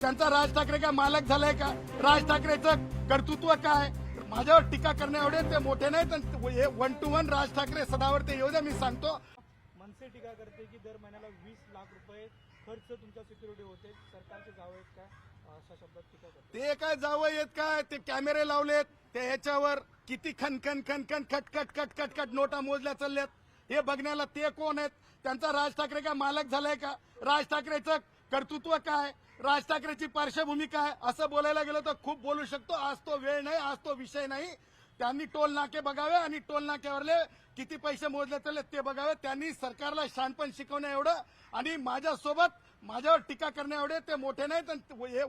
त्यांचा राज ठाकरे काय मालक झालाय का? राज ठाकरेचं कर्तृत्व काय? माझ्यावर टीका करणे एवढे ते मोठे नाही, तर 1 to 1 राज ठाकरे सदावर ते येऊ द्या. मी सांगतो मनसे टीका करते की दर महिन्याला 20 लाख रुपये खर्च तुमच्या सिक्युरिटी होते, सरकारचे जावं आहेत काय, अशा शब्दात टीका करते. ते काय जावं येत काय? ते कॅमेरे लावलेत, ते ह्याच्यावर किती खनखन खनखन खटखट खटखट खट नोटा मोजल्या चालल्यात. हे बघण्याला ते कोण आहेत? त्यांचा राज ठाकरे काय मालक झालाय का? राज ठाकरेचं कर्तृत्व काय? राज ठाकरेची पार्श्वभूमी काय? असं बोलायला गेलो तर खूप बोलू शकतो. आज तो वेळ नाही, आज तो विषय नाही. त्यांनी टोल नाके बघावे आणि टोल नाक्यावरले किती पैसे मोजले चालले ते बघावे. त्यांनी सरकारला शहाणपण शिकवण्या एवढं आणि माझ्यावर टीका करण्या एवढे ते मोठे नाही, तर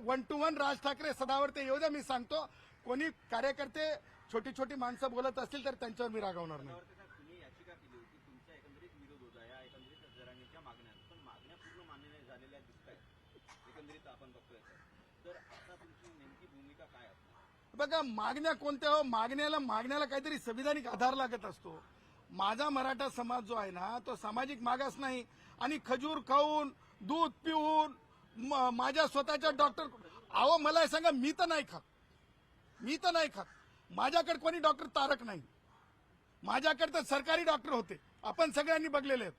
1 to 1 राज ठाकरे सदावर ते येऊ द्या. मी सांगतो कोणी कार्यकर्ते छोटी छोटी माणसं बोलत असतील तर त्यांच्यावर मी रागवणार नाही. तुम्ही याचिका केली होती, तुमचा एकंदरीत विरोध होता या एकंदरीत जरांगीच्या मागण्या, पण मागण्या पूर्ण मान्य नाही झालेल्या दिसत आहेत एकंदरीत आपण बघतोय. तर आता तुमची नेमकी भूमिका काय असणार? बघा, मागण्या कोणत्या हो? मागण्याला काहीतरी संविधानिक आधार लागत असतो. माझा मराठा समाज जो आहे ना, तो सामाजिक मागास नाही. आणि खजूर खाऊन दूध पिऊन माझ्या स्वतःच्या डॉक्टर, अहो मला हे सांगा, मी तर नाही खात. माझ्याकडे कोणी डॉक्टर तारक नाही. माझ्याकडे तर सरकारी डॉक्टर होते, आपण सगळ्यांनी बघलेले आहेत.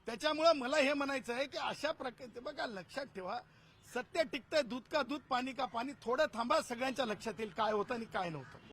त्याच्यामुळे मला हे म्हणायचं आहे की अशा प्रकारे बघा, लक्षात ठेवा, सत्य टिकतंय, दूध का दूध पाणी का पाणी. थोडं थांबा, सगळ्यांच्या लक्षात येईल काय होतं आणि काय नव्हतं.